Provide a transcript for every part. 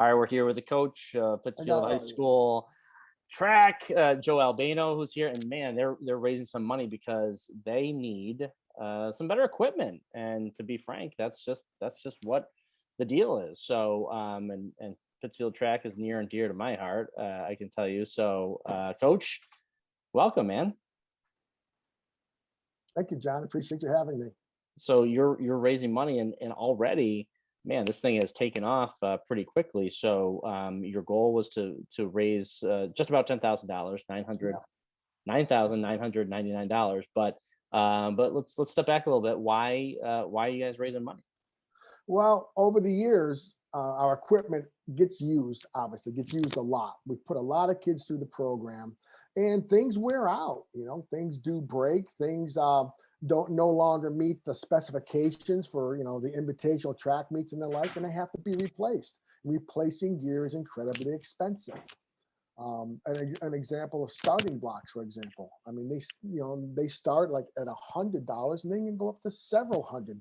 All right, we're here with the coach, I Pittsfield got High all you. School track, Joe Albano, who's here, and man, they're raising some money because they need some better equipment. And to be frank, that's just what the deal is. So, and Pittsfield track is near and dear to my heart. I can tell you. So, Coach, welcome, man. Thank you, John. Appreciate you having me. So you're raising money, and already, man, this thing has taken off pretty quickly. So your goal was to raise just about $10,000, Yeah. $9,999. But let's step back a little bit. Why are you guys raising money? Well, over the years, our equipment gets used, obviously, gets used a lot. We've put a lot of kids through the program and things wear out. Things do break. Things don't no longer meet the specifications for, the invitational track meets and the like, and they have to be replaced. Replacing gear is incredibly expensive. An example of starting blocks, for example. I mean, they start like at $100 and then you can go up to several $100.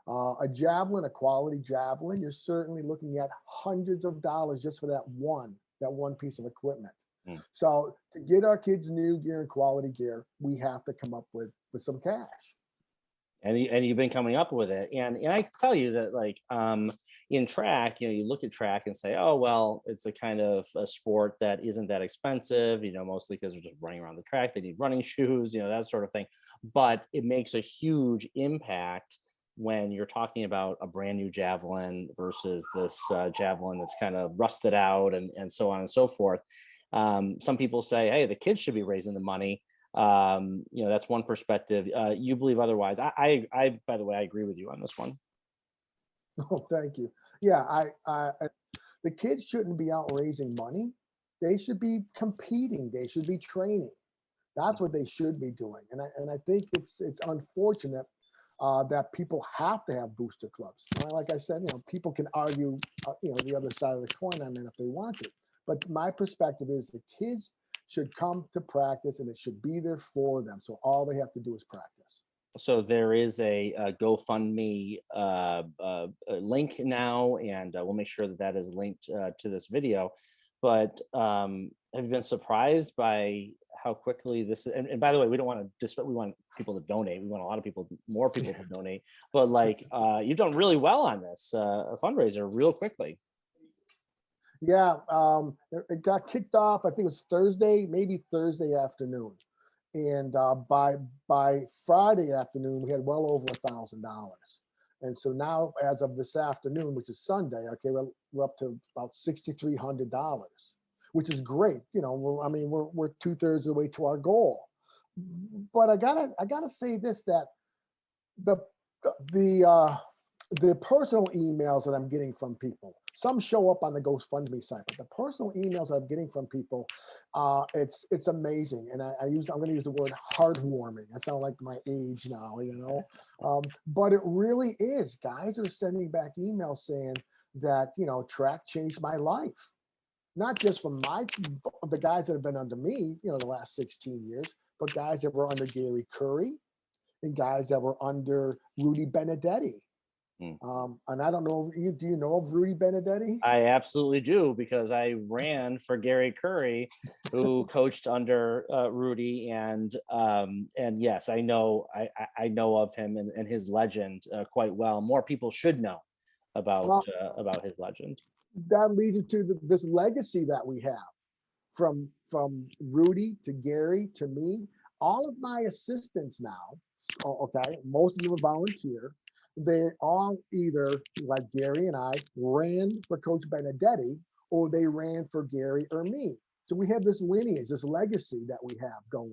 A javelin, a quality javelin, you're certainly looking at hundreds of dollars just for that one piece of equipment. Mm. So to get our kids new gear and quality gear, we have to come up with some cash. And you've been coming up with it, and I can tell you that, like, in track, you look at track and say, oh well, it's a kind of a sport that isn't that expensive, mostly because they're just running around the track. They need running shoes, that sort of thing. But it makes a huge impact when you're talking about a brand new javelin versus this javelin that's kind of rusted out, and so on and so forth. Some people say, hey, the kids should be raising the money. That's one perspective. You believe otherwise. By the way, I agree with you on this one. Oh, thank you. Yeah, the kids shouldn't be out raising money. They should be competing. They should be training. That's what they should be doing. And I think it's unfortunate that people have to have booster clubs. Like I said, people can argue, the other side of the coin on that if they want to. But my perspective is the kids should come to practice and it should be there for them. So all they have to do is practice. So there is a GoFundMe link now, and we'll make sure that is linked to this video. But have you been surprised by how quickly this is? And by the way, we don't want to we want people to donate. We want a lot of people, more people to donate. But like, you've done really well on this fundraiser real quickly. Yeah, it got kicked off. I think it was Thursday, maybe Thursday afternoon, and by Friday afternoon, we had well over $1,000. And so now, as of this afternoon, which is Sunday, okay, we're up to about $6,300, which is great. We're 2/3 of the way to our goal. But I gotta say this, that the the personal emails that I'm getting from people, some show up on the GoFundMe site, but the personal emails that I'm getting from people, it's amazing. And I'm going to use the word heartwarming. I sound like my age now, but it really is. Guys are sending back emails saying that, track changed my life. Not just from the guys that have been under me, the last 16 years, but guys that were under Gary Curry and guys that were under Rudy Benedetti. And I don't know, do you know of Rudy Benedetti? I absolutely do, because I ran for Gary Curry, who coached under Rudy, and yes, I know of him and his legend quite well. More people should know about his legend. That leads to this legacy that we have from Rudy to Gary to me. All of my assistants now, okay, most of them are volunteer. They all either, like Gary and I, ran for Coach Benedetti, or they ran for Gary or me. So we have this lineage, this legacy that we have going.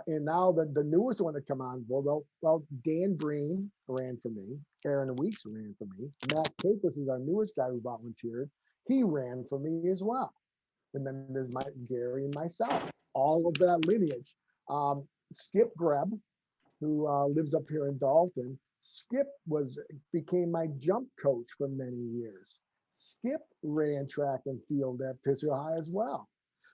And now the newest one to come on board, well, Dan Breen ran for me. Aaron Weeks ran for me. Matt Capus is our newest guy who volunteered. He ran for me as well. And then there's Gary and myself, all of that lineage. Skip Greb, who lives up here in Dalton. Skip became my jump coach for many years. Skip ran track and field at Pittsfield High as well.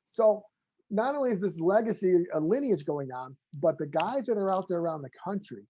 So not only is this legacy, a lineage going on, but the guys that are out there around the country,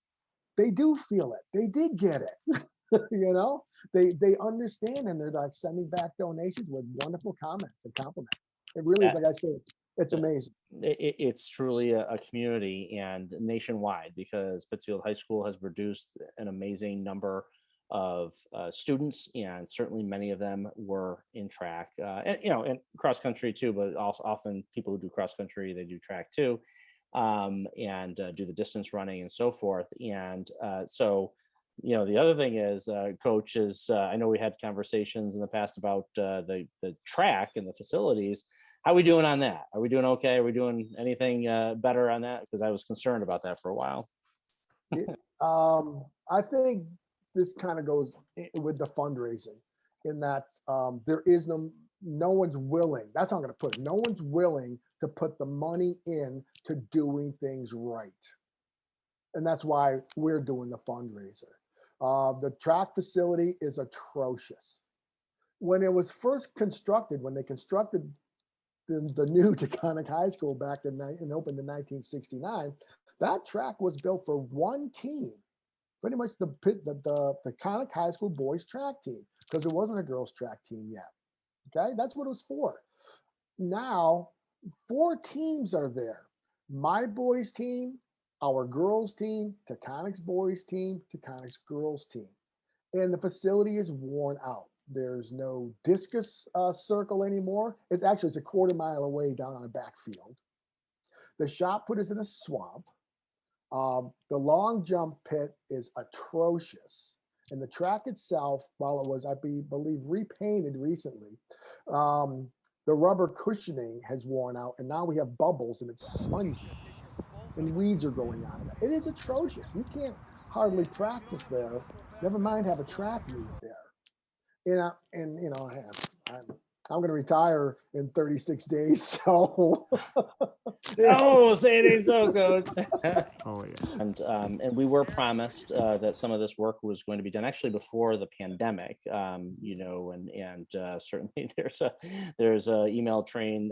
they do feel it. They did get it. You know, they understand, and they're like sending back donations with wonderful comments and compliments. It really is, Yeah, like I said, it's yeah. amazing. It's truly a community and nationwide, because Pittsfield High School has produced an amazing number of students, and certainly many of them were in track, and and cross country too. But also often people who do cross country, they do track too, and do the distance running and so forth. And so, the other thing is, coach is. I know we had conversations in the past about the track and the facilities. How are we doing on that? Are we doing okay? Are we doing anything better on that? Because I was concerned about that for a while. It, I think this kind of goes with the fundraising, in that there is no one's willing. That's how I'm going to put it. No one's willing to put the money in to doing things right, and that's why we're doing the fundraiser. The track facility is atrocious. When it was first constructed, when they constructed the new Taconic High School back and opened in 1969, that track was built for one team, pretty much the Taconic High School boys track team, because it wasn't a girls track team yet. Okay, that's what it was for. Now, four teams are there: my boys team, our girls team, Taconic's boys team, Taconic's girls team, and the facility is worn out. There's no discus circle anymore. It's a quarter mile away down on a backfield. The shot put is in a swamp. The long jump pit is atrocious. And the track itself, while it was, believe, repainted recently, um, the rubber cushioning has worn out, and now we have bubbles, and it's spongy, and weeds are growing out of it. It is atrocious. You can't hardly practice there. Never mind have a track meet there. I'm going to retire in 36 days, so Oh, say it ain't so, coach. Oh yeah. And we were promised that some of this work was going to be done actually before the pandemic. And certainly there's a email train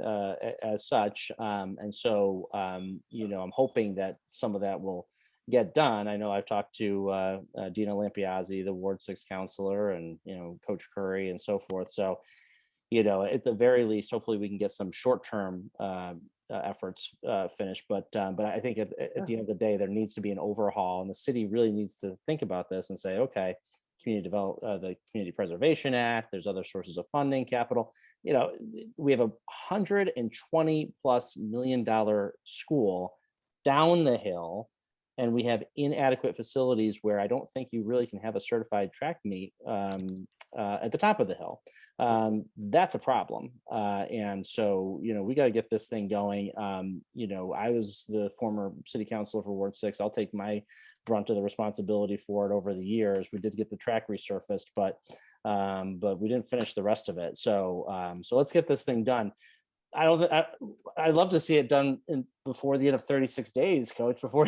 as such, and so I'm hoping that some of that will get done. I know I've talked to Dina Lampiazzi, the Ward 6 counselor, and Coach Curry and so forth. So at the very least, hopefully we can get some short-term efforts finished. But I think at the end of the day, there needs to be an overhaul, and the city really needs to think about this and say, okay, the Community Preservation Act. There's other sources of funding, capital. We have $120+ million school down the hill, and we have inadequate facilities where I don't think you really can have a certified track meet at the top of the hill. That's a problem. And so, we got to get this thing going. I was the former city councilor for Ward 6. I'll take my brunt of the responsibility for it over the years. We did get the track resurfaced, but we didn't finish the rest of it. So let's get this thing done. I'd love to see it done before the end of 36 days, Coach. Before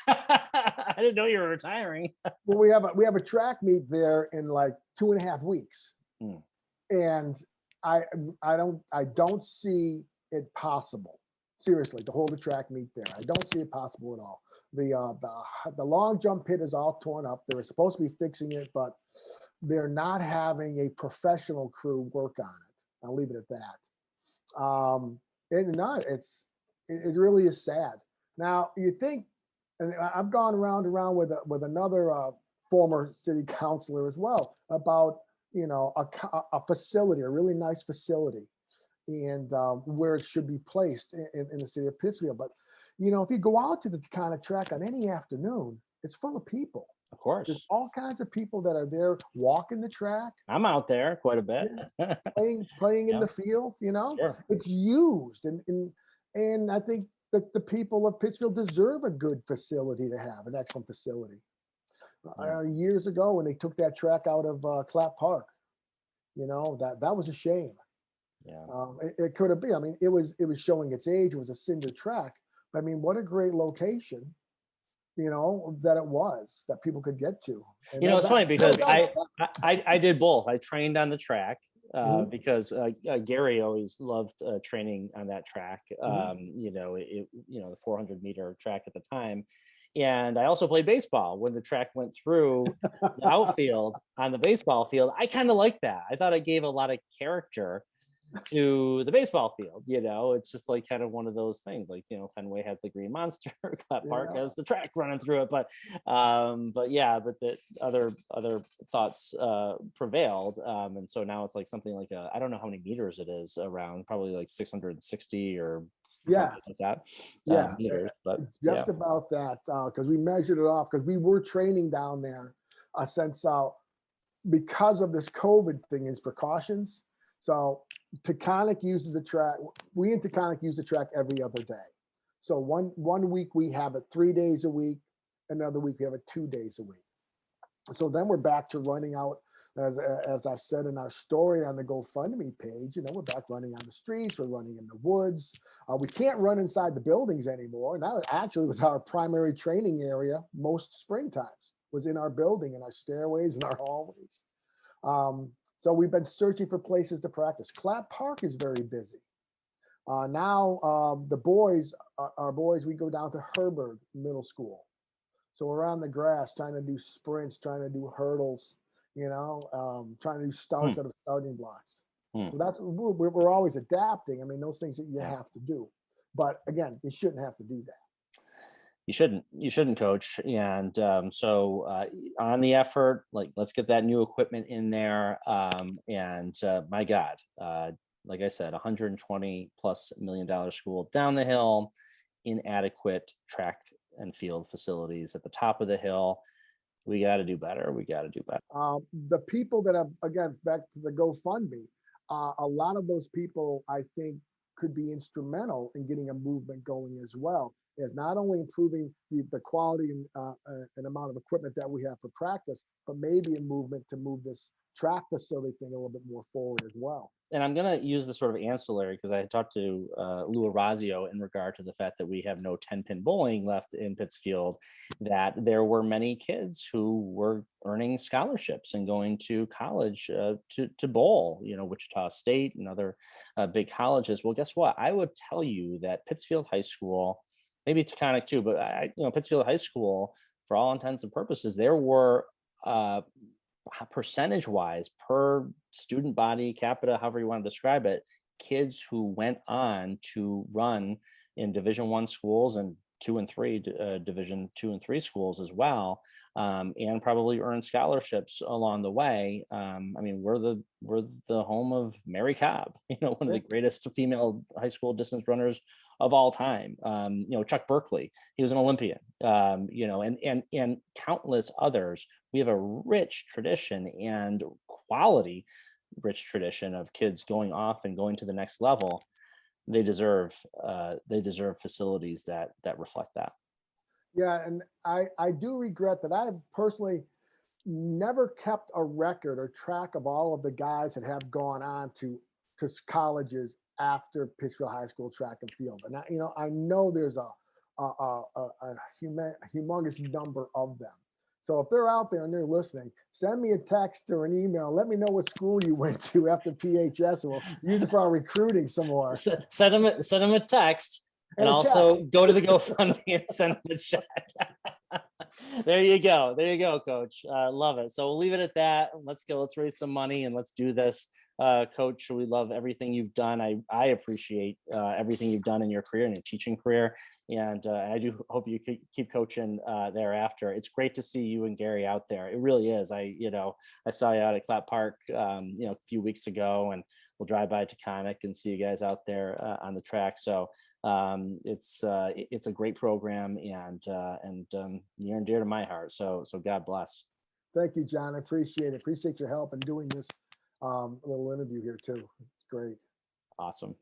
I didn't know you were retiring. Well, we have a track meet there in like 2.5 weeks, and I don't see it possible. Seriously, to hold a track meet there, I don't see it possible at all. The long jump pit is all torn up. They were supposed to be fixing it, but they're not having a professional crew work on it. I'll leave it at that. It really is sad. Now you think, and I've gone around with another former city councilor as well about a facility, a really nice facility, and where it should be placed in the city of Pittsfield. But if you go out to the kind of track on any afternoon, it's full of people. Of course, there's all kinds of people that are there walking the track. I'm out there quite a bit, playing in the field. Sure. It's used, and I think that the people of Pittsfield deserve a good facility to have an excellent facility. Years ago, when they took that track out of Clap Park, that was a shame. Yeah. It could have been. I mean, it was showing its age. It was a cinder track. But I mean, what a great location. That it was, that people could get to. And it's funny because I did both. I trained on the track because Gary always loved training on that track. The 400-meter track at the time. And I also played baseball when the track went through the outfield on the baseball field. I kind of liked that. I thought it gave a lot of character to the baseball field. It's just like kind of one of those things. Like, Fenway has the Green Monster, Clap Park Yeah. has the track running through it. But yeah, but the other thoughts prevailed. And so now it's like something like I don't know how many meters it is around, probably like 660 or Yeah. something like that Yeah. meters. But yeah. Just about that, because we measured it off, because we were training down there since because of this COVID thing is precautions. So Taconic uses the track. We in Taconic use the track every other day. So one week we have it 3 days a week. Another week we have it 2 days a week. So then we're back to running out, as I said in our story on the GoFundMe page. We're back running on the streets. We're running in the woods. We can't run inside the buildings anymore. Now it actually was our primary training area most spring times, was in our building, in our stairways, and our hallways. So we've been searching for places to practice. Clap Park is very busy. Now the boys, our boys, we go down to Herberg Middle School. So we're on the grass trying to do sprints, trying to do hurdles, trying to do starts Hmm. out of starting blocks. Hmm. So we're always adapting. I mean, those things that you Yeah. have to do. But again, you shouldn't have to do that. You shouldn't, coach. And so on the effort, like, let's get that new equipment in there. And my God, like I said, 120 plus $1 million school down the hill, inadequate track and field facilities at the top of the hill. We got to do better. We got to do better. The people that have, again, back to the GoFundMe, a lot of those people, I think, could be instrumental in getting a movement going as well. Is not only improving the quality and amount of equipment that we have for practice, but maybe a movement to move this track facility thing a little bit more forward as well. And I'm going to use this sort of ancillary because I talked to Lou Orazio in regard to the fact that we have no 10-pin bowling left in Pittsfield, that there were many kids who were earning scholarships and going to college to bowl, Wichita State and other big colleges. Well, guess what? I would tell you that Pittsfield High School, maybe Taconic too, but Pittsfield High School, for all intents and purposes, there were percentage wise per student body capita, however you want to describe it, kids who went on to run in Division I schools and 2 and 3 Division 2 and 3 schools as well, and probably earn scholarships along the way. I mean, we're the home of Mary Cobb, one of the greatest female high school distance runners of all time. Chuck Berkeley, he was an Olympian. And countless others. We have a rich tradition and quality rich tradition of kids going off and going to the next level. They deserve facilities that reflect that. Yeah, and I do regret that I've personally never kept a record or track of all of the guys that have gone on to colleges after Pittsfield High School track and field. And I know there's a humongous number of them. So if they're out there and they're listening, send me a text or an email. Let me know what school you went to after PHS, and we'll use it for our recruiting some more. Send them a text, and also go to the GoFundMe and send them a check. There you go, Coach. Love it. So we'll leave it at that. Let's go. Let's raise some money and let's do this. Coach, we love everything you've done. I appreciate everything you've done in your career and your teaching career. And I do hope you keep coaching thereafter. It's great to see you and Gary out there. It really is. I saw you out at Clap Park, a few weeks ago, and we'll drive by Taconic and see you guys out there on the track. So it's a great program and near and dear to my heart. So God bless. Thank you, John. I appreciate it. Appreciate your help in doing this little interview here too. It's great. Awesome.